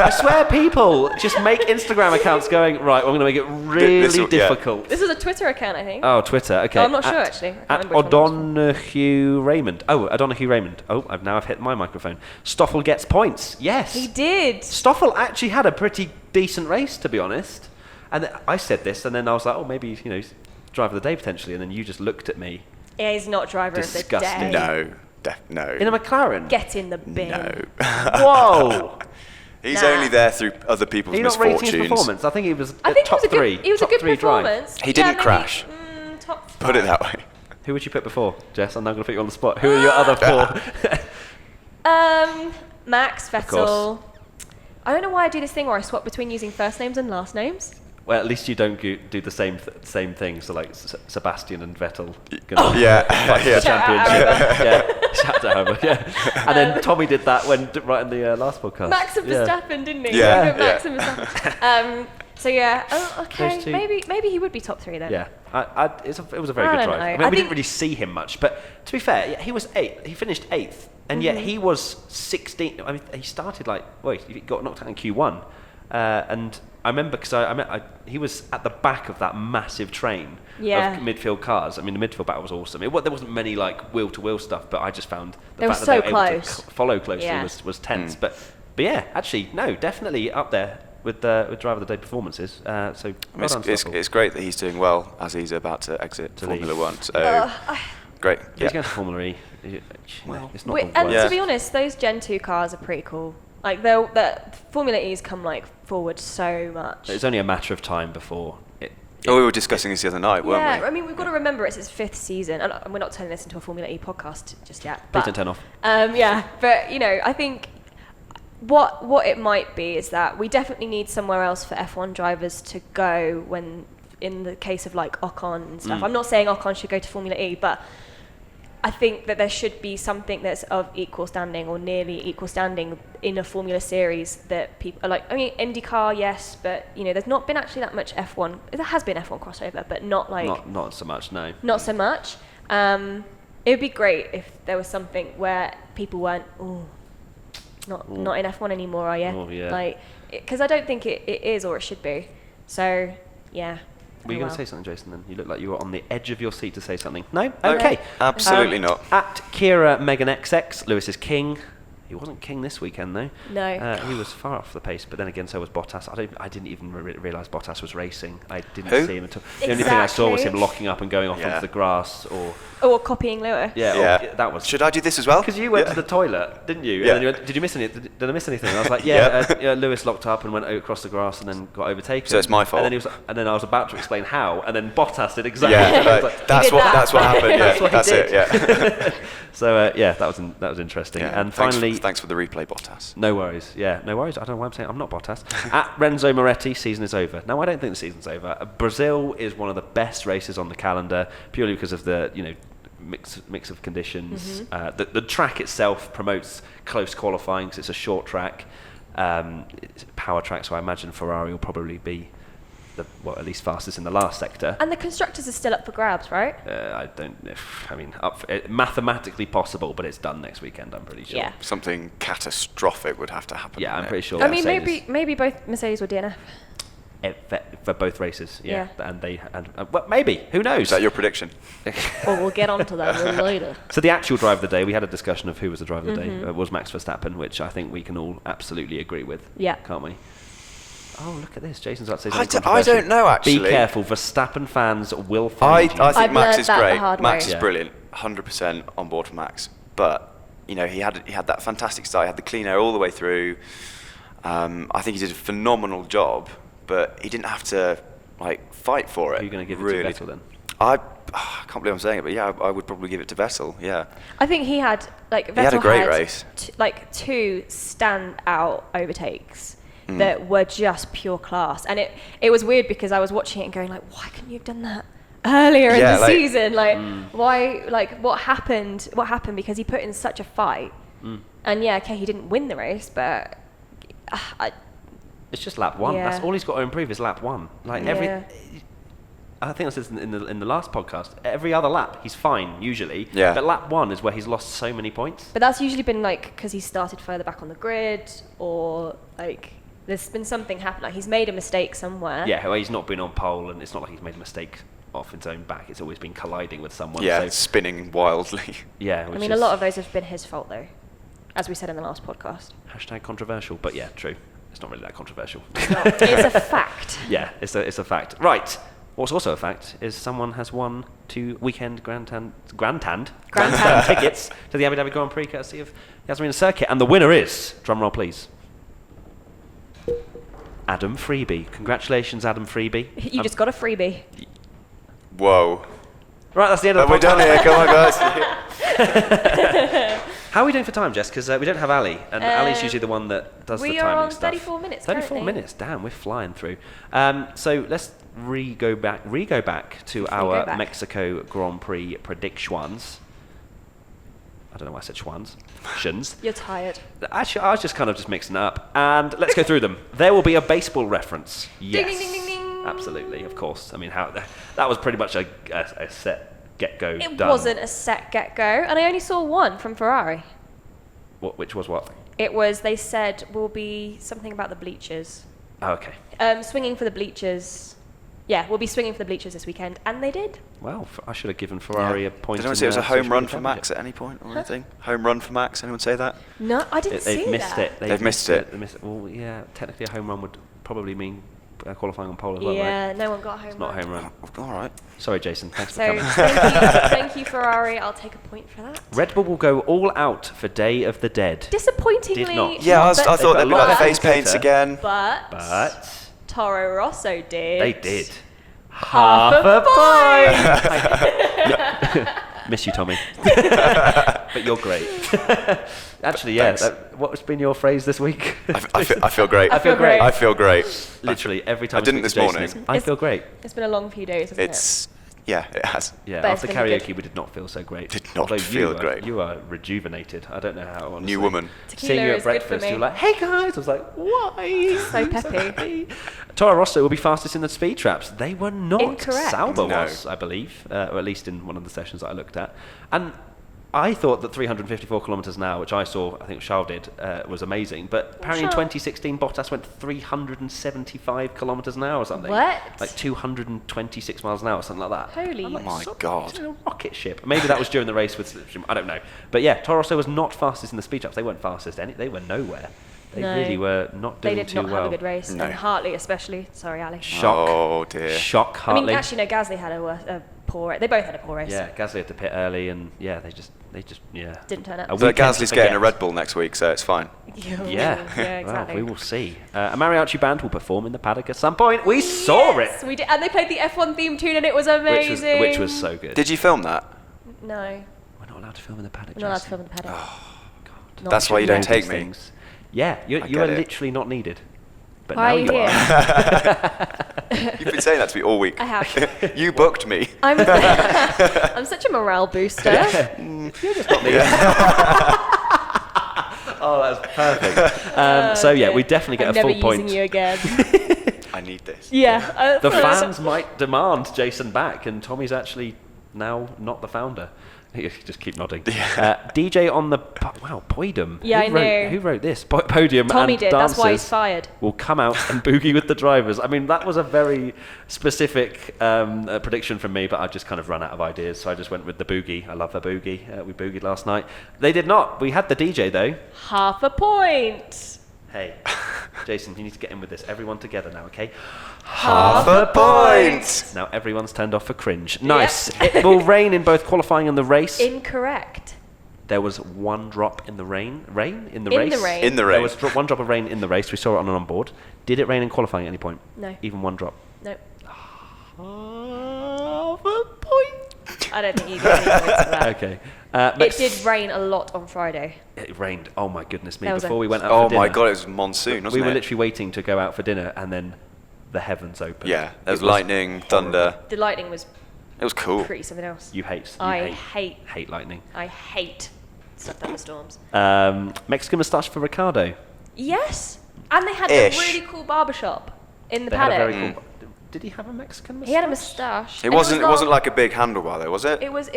swear people just make Instagram accounts going, right, I'm going to make it really difficult. This is a Twitter account, I think. Oh, Twitter, okay. Oh, I'm not sure, actually. At O'Donoghue Raymond. Oh, O'Donoghue Raymond. Oh, I've hit my microphone. Stoffel gets points. Yes. He did. Stoffel actually had a pretty decent race, to be honest. And I said this, and then I was like, oh, maybe, he's driver of the day potentially. And then you just looked at me. Yeah, he's not driver Disgusting. of the day. No. In a McLaren? Get in the bin. No. Whoa. He's only there through other people's misfortunes. Not rating his performance. I think he was top 3. It was a good performance. He didn't crash. Top 5. Put it that way. Who would you put before, Jess? I'm now going to put you on the spot. Who are your other 4? Max, Vettel. I don't know why I do this thing where I swap between using first names and last names. Well, at least you don't do the same thing. So like Sebastian and Vettel. Yeah. The championship. Shout out to yeah. And then Tommy did that right in the last podcast. Max and Verstappen, didn't he? Yeah. Max and Verstappen. So yeah. Oh, okay. Maybe he would be top 3 then. Yeah. It was a very good drive. I mean, we didn't really see him much, but to be fair, he was 8th. He finished 8th, and yet he was 16th. I mean, he started he got knocked out in Q1, and I remember because he was at the back of that massive train of midfield cars. I mean, the midfield battle was awesome. There wasn't many wheel-to-wheel stuff, but I just found the fact that they were able to follow closely was tense. But yeah, actually, no, definitely up there with driver of the day performances. So it's great that he's doing well as he's about to exit Formula 1. So great. He's going to Formula E. It's not to be honest, those Gen 2 cars are pretty cool. The Formula E's come forward so much. It's only a matter of time before it. We were discussing this the other night, weren't we? Yeah, I mean, we've got to remember it's his 5th season, and we're not turning this into a Formula E podcast just yet. Please don't turn off. But I think what it might be is that we definitely need somewhere else for F1 drivers to go when, in the case of Ocon and stuff. I'm not saying Ocon should go to Formula E, but I think that there should be something that's of equal standing or nearly equal standing in a Formula Series that people are like. I mean, IndyCar, yes, but there's not been actually that much F1. There has been F1 crossover, but not not so much. No. Not so much. It would be great if there was something where people weren't. Not in F1 anymore, are you? Oh, yeah. Because I don't think it is or it should be. So yeah. Were you going to say something, Jason, then? You look like you were on the edge of your seat to say something. No? Okay. Absolutely not. At Kira Megan XX, Lewis is king. He wasn't king this weekend though. No. He was far off the pace, but then again, so was Bottas. I didn't even realise Bottas was racing. I didn't see him until the only thing I saw was him locking up and going off onto the grass, or copying Lewis. Yeah. That was. Should I do this as well? Because you went to the toilet, didn't you? Yeah. And then you went, did you miss anything? Did I miss anything? And I was like, Lewis locked up and went across the grass and then got overtaken. So it's my fault. And then I was about to explain how, and then Bottas did exactly. That's what happened. Yeah, that's it. Yeah. So that was interesting. Yeah. And finally, thanks for the replay, Bottas. No worries. Yeah, no worries. I don't know why I'm saying I'm not Bottas. At Renzo Moretti, season is over. No, I don't think the season's over. Brazil is one of the best races on the calendar purely because of the mix of conditions. The track itself promotes close qualifying because it's a short track. It's a power track, so I imagine Ferrari will probably be at least fastest in the last sector. And the constructors are still up for grabs, right? I don't know. Mathematically possible, but it's done next weekend, I'm pretty sure. Yeah. Something catastrophic would have to happen. Yeah, I'm pretty sure. I mean, maybe both Mercedes will DNF. For both races, yeah. And well, maybe. Who knows? Is that your prediction? Well, we'll get onto that a little later. So the actual driver of the day, we had a discussion of who was the driver of the day. Was Max Verstappen, which I think we can all absolutely agree with. Yeah. Can't we? Oh, look at this. Jason's about to say something I don't know, actually. Be careful. Verstappen fans will find you. I think Max is great. Max is brilliant. 100% on board for Max. But, he had that fantastic start. He had the clean air all the way through. I think he did a phenomenal job, but he didn't have to, fight for it. Who are you going to give really. it to Vettel then? I can't believe I'm saying it, but yeah, I would probably give it to Vettel, yeah. I think he had, Vettel he had a great race. Two stand-out overtakes that were just pure class. And it was weird because I was watching it and going why couldn't you have done that earlier in the season? Why, what happened? What happened? Because he put in such a fight. And he didn't win the race, but it's just lap one. Yeah. That's all he's got to improve is lap one. I think I said in the last podcast, every other lap he's fine usually. Yeah. But lap one is where he's lost so many points. But that's usually been because he started further back on the grid, or there's been something happen. He's made a mistake somewhere. Yeah, well, he's not been on pole, and it's not like he's made a mistake off his own back. It's always been colliding with someone. Yeah, spinning wildly. Yeah. I mean, a lot of those have been his fault, though, as we said in the last podcast. # controversial, but yeah, true. It's not really that controversial. It's a fact. Yeah, it's a fact. Right. What's also a fact is someone has won 2 weekend Grandstand tickets to the Abu Dhabi Grand Prix courtesy of Yas Marina Circuit, and the winner is, drumroll please, Adam Freebie. Congratulations, Adam Freebie. You just got a freebie. Whoa. Right, that's the end of the podcast. We're done here, come on guys. How are we doing for time, Jess? Because we don't have Ali, and Ali's usually the one that does the timing stuff. We are on 34 minutes 34 currently. minutes, damn, we're flying through. So let's go back to our Mexico Grand Prix predictions. I don't know why I said schwans. You're tired. Actually, I was just kind of mixing it up. And let's go through them. There will be a baseball reference. Yes. Ding, ding, ding, ding. Absolutely, of course. I mean, that was pretty much a set get-go done. It wasn't a set get-go, and I only saw one from Ferrari. Which was what? It was, they said, will be something about the bleachers. Oh, okay. Swinging for the bleachers. Yeah, we'll be swinging for the bleachers this weekend, and they did. Well, I should have given Ferrari a point. Did anyone say it was a home run for Max at any point or anything? Home run for Max? Anyone say that? No, I didn't see that. They've missed it. Well, yeah, technically a home run would probably mean qualifying on pole as well, yeah, right? no one got a home it's run. Not a home run. All right. Sorry, Jason. Thanks for So coming. thank you, Ferrari. I'll take a point for that. Red Bull will go all out for Day of the Dead. Disappointingly. Did not. Yeah, I thought they'd be like face paints again. But Toro Rosso did. They did. Half a point. Miss you, Tommy. But you're great. Actually, yeah. What's been your phrase this week? I feel great. I feel great. I feel great. Literally every time I didn't this morning. I feel great. It's been a long few days, hasn't it? Yeah, it has. Yeah, but after karaoke, we did not feel so great. Did not feel great. You are rejuvenated. I don't know how. Honestly. New woman. Seeing you at breakfast, you were like, "Hey guys!" I was like, "Why?" So peppy. Toro Rosso will be fastest in the speed traps. They were not. Incorrect. Sauber was, I believe, or at least in one of the sessions that I looked at. And I thought that 354 kilometres an hour, which I saw, I think Charles did, was amazing. But apparently in 2016, Bottas went 375 kilometres an hour or something. What? Like 226 miles an hour, something like that. Holy. Oh my God. It's a rocket ship. Maybe that was during the race with Slipstream. I don't know. But yeah, Toro Rosso was not fastest in the speed ups. They weren't fastest. They were nowhere. They really were not doing too well. They did not have a good race. No. And Hartley especially. Sorry, Ali. Shock. Oh dear. Shock, Hartley. I mean, actually, no, Gasly had a poor. They both had a poor race. Yeah, Gasly had to pit early, and yeah, they just didn't turn up. But Gasly's getting a Red Bull next week, so it's fine. Yeah, exactly. Well, we will see. A mariachi band will perform in the paddock at some point. We saw it. We did, and they played the F1 theme tune, and it was amazing. Which was so good. Did you film that? No. We're not allowed to film in the paddock. We're not allowed to film in the paddock. Oh, God. That's why you don't take me. Things. Yeah, you are literally not needed. But Why now are you here? You've been saying that to me all week. I have. You booked me. I'm such a morale booster. You're just not needed. Oh, that's perfect. So yeah, we definitely get a full point. I'm never using you again. I need this. Yeah. The fans might demand Jason back, and Tommy's actually now not the founder. You just keep nodding. DJ on the podium. Yeah, Who I know. Who wrote this? Podium Tommy and did. dancers That's why he's fired. will come out and boogie with the drivers. I mean, that was a very specific prediction from me, but I just kind of run out of ideas, so I just went with the boogie. I love the boogie. We boogied last night. They did not. We had the DJ though. Half a point. Hey, Jason, you need to get in with this. Everyone together now, okay? Half a point. Now everyone's turned off for cringe. Nice. Yep. It will rain in both qualifying and the race. Incorrect. There was one drop in the rain. In the In race? the rain. In the There rain. was one drop of rain in the race. We saw it on and on board. Did it rain in qualifying at any point? No. Even one drop? No. Half a point. I don't think you get any points for that. Okay. It did rain a lot on Friday. It rained. Oh my goodness me! There was Before a- we went out Oh for dinner. my God, it was monsoon, wasn't We were it? literally waiting to go out for dinner, and then the heavens opened. Yeah, there was It lightning, thunder. The lightning was It was cool. pretty something else. You hate. I hate lightning. I hate thunderstorms. Mexican moustache for Ricciardo. Yes, and they had Ish. a really cool barbershop in the They had a paddock. very cool. Did he have a Mexican moustache? He had a moustache. It and wasn't long. like a big handlebar though, was it? It was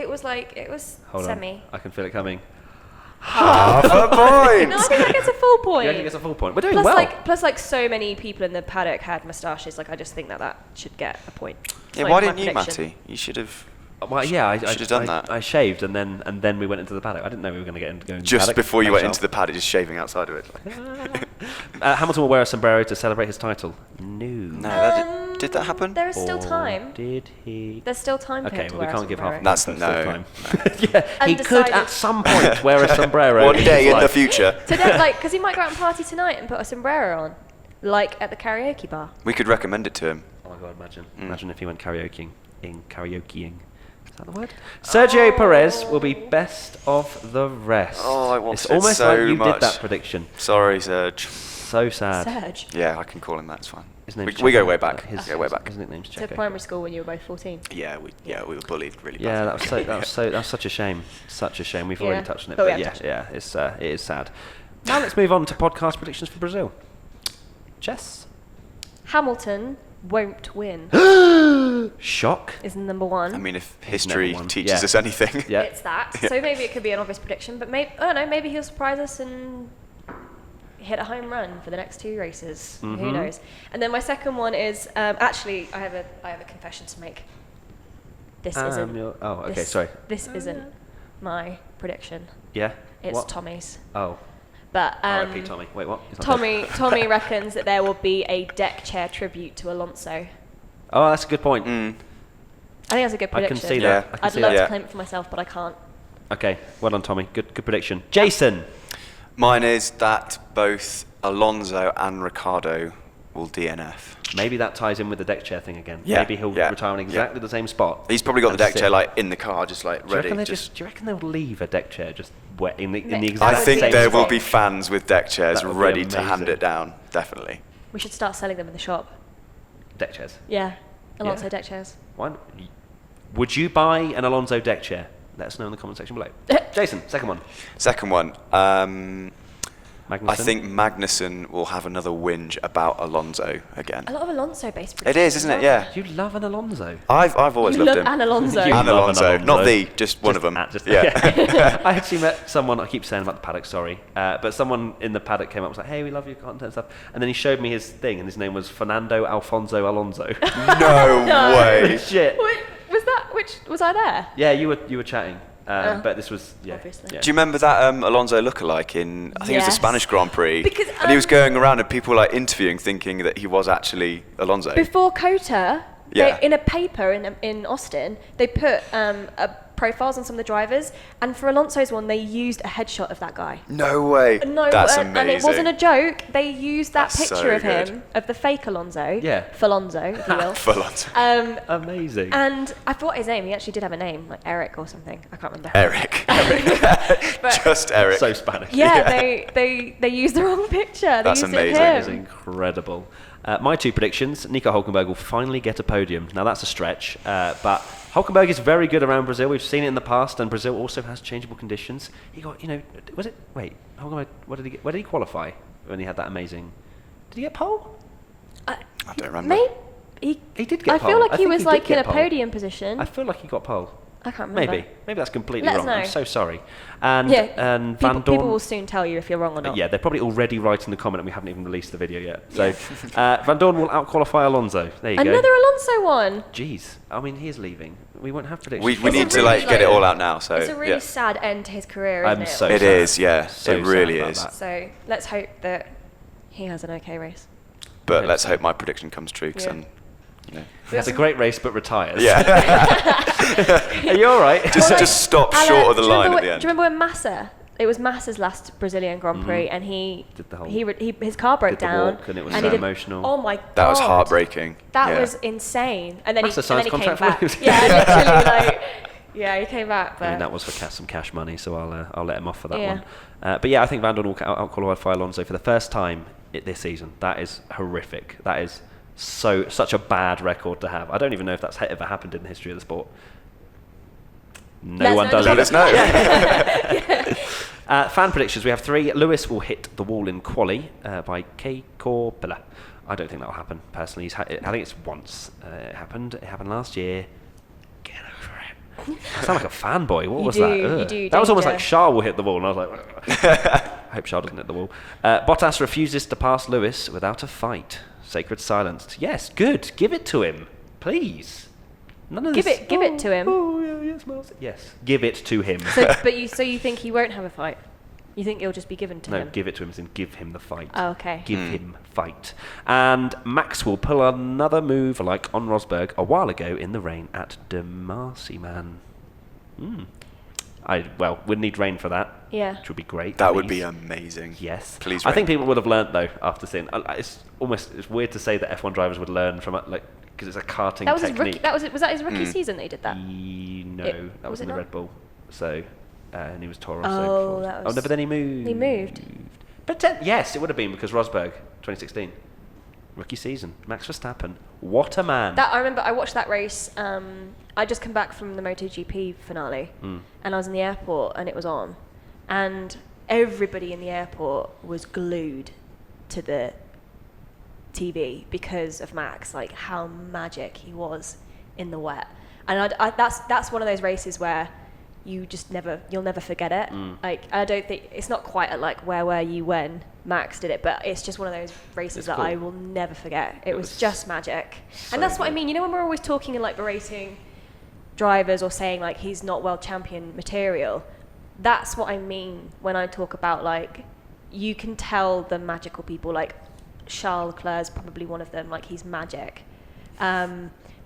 Hold semi. on. I can feel it coming. Half a No, point. I think that gets a full point. Yeah, I think it's a full point. We're doing Plus, well. like so many people in the paddock had moustaches. Like, I just think that should get a point. It's Yeah, not why even my didn't you, prediction. Matty? You should have. Well, yeah, I Should have done that. I shaved and then we went into the paddock. I didn't know we were going to go into the Just paddock. before you Thanks, went into the paddock, just shaving outside of it. Hamilton will wear a sombrero to celebrate his title. No, did that happen? There is still Or time. Did he? There's still time for Okay, him to well, we wear can't a give sombrero. half. That's still no. time. Yeah, he could Undecided. at some point wear a sombrero. One day in the Like- future. Today, like, because he might go out and party tonight and put a sombrero on, like at the karaoke bar. We could recommend it to him. Oh my god, imagine if he went karaokeing. Is that the word? Sergio Perez will be best of the rest. Oh, I wanted It's it almost so like you much. did that prediction. Sorry, Serge. So sad. Serge. Yeah, I can call him that. It's fine. His name's We go Checo. way back. His, Go way back. His nickname's To Checo. primary school when you were both 14. Yeah, we were bullied really Yeah, badly. that was such a shame. Such a shame. We've Yeah, already touched on it, but we but have yeah, touched on it is sad. Now let's move on to podcast predictions for Brazil. Jess. Hamilton won't win. Shock. Is number one. I mean, if history Never won. teaches Yeah. us anything. Yeah. It's that. So maybe it could be an obvious prediction, but maybe I don't know. Maybe he'll surprise us and hit a home run for the next two races. Who Mhm. knows? And then my second one is actually I have a confession to make. This isn't. okay, this, sorry. This isn't my prediction. Yeah. It's What? Tommy's. Oh. But R.I.P. Tommy. Wait, what? He's not dead. Tommy reckons that there will be a deck chair tribute to Alonso. Oh, that's a good point. I think that's a good I can prediction. see Yeah. that. I can I'd see love that. to claim it for myself, but I can't. Okay, well done, Tommy. Good prediction. Jason. Mine is that both Alonso and Ricciardo will DNF. Maybe that ties in with the deck chair thing again. Yeah, Maybe he'll yeah, retire in yeah. exactly the same spot. He's probably got the and deck sit. chair like in the car, just like Do you ready. reckon do you reckon they'll leave a deck chair just wet in the I exact I That think would be there will amazing. be fans with deck chairs That would be ready to hand amazing. it down. Definitely. We should start selling them in the shop. deck chairs? Yeah, Alonso Yeah. deck chairs. Why? Would you buy an Alonso deck chair? Let us know in the comment section below. Jason, second one. Second one. Magnussen? I think Magnussen will have another whinge about Alonso again. A lot of Alonso-based It is, isn't it? Yeah. You love an Alonso. I've always loved him. And Alonso. And Alonso. Not just one of them. Yeah. I actually met someone, I keep saying about the paddock, sorry, but someone in the paddock came up and was like, hey, we love your content and stuff. And then he showed me his thing, and his name was Fernando Alfonso Alonso. No way. Shit. Was I there? Yeah, you were chatting. But this was, Obviously. yeah. Do you remember that Alonso lookalike in, I think it was the Yes. Spanish Grand Prix? Because, and he was going around and people were like interviewing thinking that he was actually Alonso. Before COTA, Yeah. in a paper in Austin, they put profiles on some of the drivers, and for Alonso's one, they used a headshot of that guy. No way. No, That's and amazing. it wasn't a joke. They used that That's picture so of him, of the fake Alonso. Yeah. Falonzo, if you will. Falonzo. Amazing. And I forgot his name. He actually did have a name, like Eric or something. I can't remember. Eric. But Just Eric. So Spanish. yeah, they used the wrong picture. That's they used amazing. It That of is him. incredible. My two predictions, Nico Hülkenberg will finally get a podium. Now that's a stretch, but Hülkenberg is very good around Brazil. We've seen it in the past, and Brazil also has changeable conditions. He got, Hülkenberg, what did he get? Where did he qualify when he had that amazing? Did he get pole? I don't remember. Maybe He did get I pole. feel like I he think was did like in get a pole. podium position. I feel like he got pole. I can't remember. Maybe that's completely Let us wrong. know. I'm so sorry. And Yeah, and people Vandoorne. will soon tell you if you're wrong or not. Yeah, they're probably already writing the comment, and we haven't even released the video yet. So, Vandoorne will out-qualify Alonso. There you go. Another Alonso one. Jeez, I mean, he is leaving. We won't have predictions. We need to get it all out now. So It's a really sad end to his career, isn't I'm it? so It sad. is, yeah. So It really sad about is. that. So let's hope that he has an okay race. But let's hope my prediction comes true. 'Cause Yeah. then, you know. He has a great race, but retires. Yeah. Are you all right? just stop Alan, short of the do you line remember at the when- end. Do you remember when Massa? It was Massa's last Brazilian Grand Prix, and he Did the whole- his car broke did the down, walk, and it was he so did- emotional. Oh my god, That was heartbreaking. That Yeah. was insane. And then Massa he came signs back. contract for him. Yeah, literally, he came back. But I mean, that was for some cash money, so I'll let him off for that Yeah. one. But yeah, I think Vandoorne will out-qualify Alonso for the first time this season. That is horrific. That is such a bad record to have. I don't even know if that's ever happened in the history of the sport. No one does Let it. us know. Fan predictions. We have 3. Lewis will hit the wall in quali by K. Corpella. I don't think that will happen, personally. I think it's once. It happened. It happened last year. Get over it. I sound like a fanboy. What was that? You do, That was almost danger. like Charles will hit the wall, and I was like, I hope Charles doesn't hit the wall. Bottas refuses to pass Lewis without a fight. Sacred silence. Yes, good. Give it to him, please. None of Give this. it to him. Oh yeah, yes, Marcy. Yes, give it to him. So you think he won't have a fight? You think it'll just be given to No, him? give it to him as in give him the fight. Oh, okay. Give him fight. And Max will pull another move like on Rosberg a while ago in the rain at Dhabi, man. We'd need rain for that. Yeah. Which would be great. That would please. be amazing. Yes. Please I think rain. people would have learnt though after seeing. It's weird to say that F1 drivers would learn from it, because it's a karting That was technique. was that his rookie season that he did that? No, that was it in the not? Red Bull. So, and he was Toro. Oh, that no, was- but then he moved. He moved. But yes, it would have been because Rosberg, 2016, rookie season, Max Verstappen. What a man! That I remember. I watched that race. I just come back from the MotoGP finale, and I was in the airport, and it was on, and everybody in the airport was glued to the TV because of Max, like how magic he was in the wet. And that's one of those races where you'll never forget it. Like, I don't think it's not quite at like where were you when Max did it, but it's just one of those races It's that cool. I will never forget. It was just magic. so And that's what I good. mean. You know, when we're always talking and like berating drivers or saying like he's not world champion material, that's what I mean when I talk about like you can tell the magical people, like Charles Leclerc's probably one of them, like he's magic.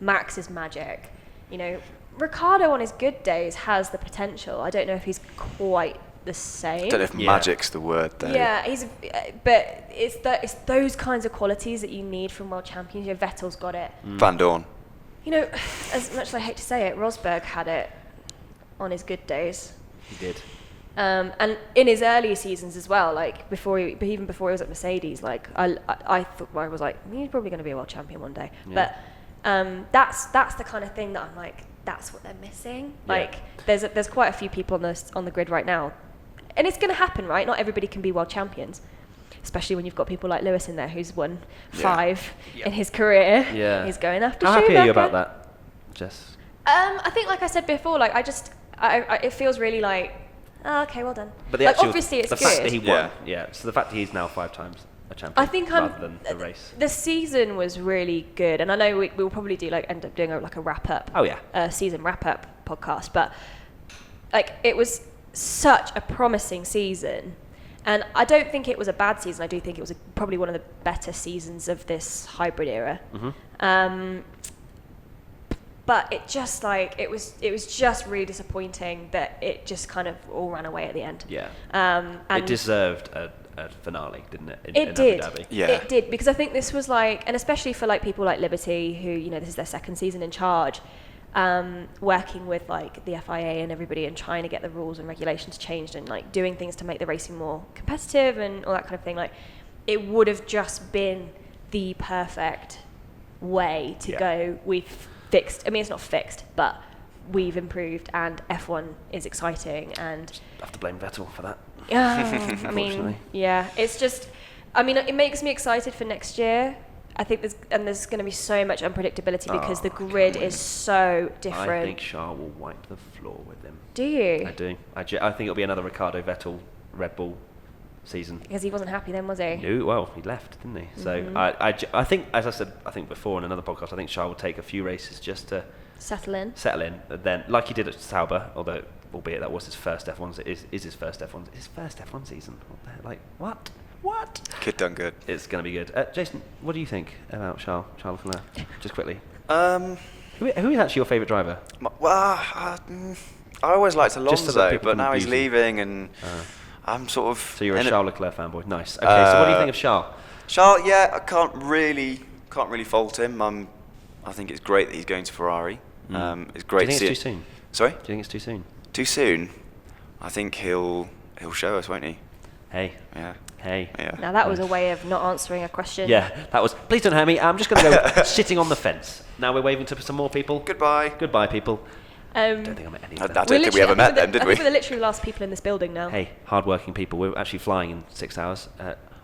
Max is magic. You know, Ricciardo on his good days has the potential. I don't know if he's quite the same. I don't know if Yeah. magic's the word though. Yeah, but it's those kinds of qualities that you need from world champions. You know, Vettel's got it. Vandoorne. You know, as much as I hate to say it, Rosberg had it on his good days. He did. And in his earlier seasons as well, like even before he was at Mercedes, like I thought, I was like, he's probably going to be a world champion one day. Yeah. But that's the kind of thing that I'm like, that's what they're missing. Yeah. Like there's quite a few people on the grid right now. and it's going to happen, right? Not everybody can be world champions, especially when you've got people like Lewis in there who's won 5 in his career. Yeah. He's going after How Schumacher. happy are you about that, Jess? I think, like I said before, like it feels really like, oh, okay, well done. But the like, actual, obviously it's the good. fact that he won, so the fact that he's now 5 times a champion, I think rather than the race. The season was really good, and I know we'll probably end up doing a wrap up. Oh yeah. Season wrap up podcast, but like it was such a promising season, and I don't think it was a bad season. I do think it was probably one of the better seasons of this hybrid era. Mm-hmm. But it just it was just really disappointing that it just kind of all ran away at the end. Yeah. And it deserved a finale, didn't it? It did. Abu Dhabi. Yeah. It did, because I think this was and especially for people like Liberty, who this is their second season in charge, working with the FIA and everybody and trying to get the rules and regulations changed and doing things to make the racing more competitive and all that kind of thing. It would have just been the perfect way to go. We've fixed. I mean, it's not fixed, but we've improved, and F1 is exciting. And I have to blame Vettel for that. I mean, it's just. I mean, it makes me excited for next year. I think there's going to be so much unpredictability because the grid is so different. I think Charles will wipe the floor with him. Do you? I do. I think it'll be another Ricciardo Vettel Red Bull season. Because he wasn't happy then, was he? No, well, he left, didn't he? So I think, as I said, before in another podcast, I think Charles will take a few races just to settle in. Then, like he did at Sauber, albeit that was his first F1. Is his first F1 season. What? Kid done good. It's going to be good. Jason, what do you think about Charles Leclerc? Just quickly. Who is actually your favourite driver? I always liked Just so that Alonso, people but can now he's abuse him. leaving, and I'm sort of. So you're a Charles Leclerc fanboy. Nice. Okay, so what do you think of Charles? Charles, I can't really fault him. I think it's great that he's going to Ferrari. It's great. Do you think to it's see too soon? Sorry? Do you think it's too soon? Too soon? I think he'll show us, won't he? Hey. Yeah. Hey. Yeah. Now that was a way of not answering a question. Yeah, that was. Please don't hurt me. I'm just going to go sitting on the fence. Now we're waving to some more people. Goodbye. Goodbye, people. Don't think I met any of I them. don't think we ever met them, did we? I think we're the literally last people in this building now. Hey, hard-working people. We're actually flying in 6 hours.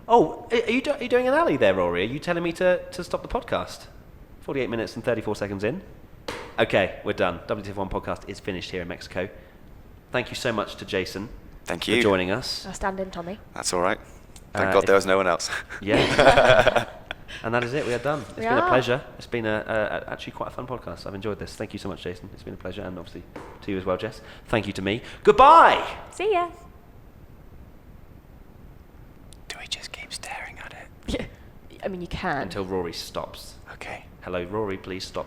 Are you doing an alley there, Rory? Are you telling me to stop the podcast? 48 minutes and 34 seconds in. Okay, we're done. WTF1 podcast is finished here in Mexico. Thank you so much to Jason. Thank you For joining us. I'll stand in, Tommy. That's all right. Thank God there was no one else. Yeah. And that is it. We are done. It's We been a are. pleasure. It's been actually quite a fun podcast. I've enjoyed this. Thank you so much, Jason. It's been a pleasure, and obviously to you as well, Jess. Thank you to me. Goodbye. See ya. Do we just keep staring at it? Yeah. I mean, you can. Until Rory stops. Okay. Hello, Rory. Please stop.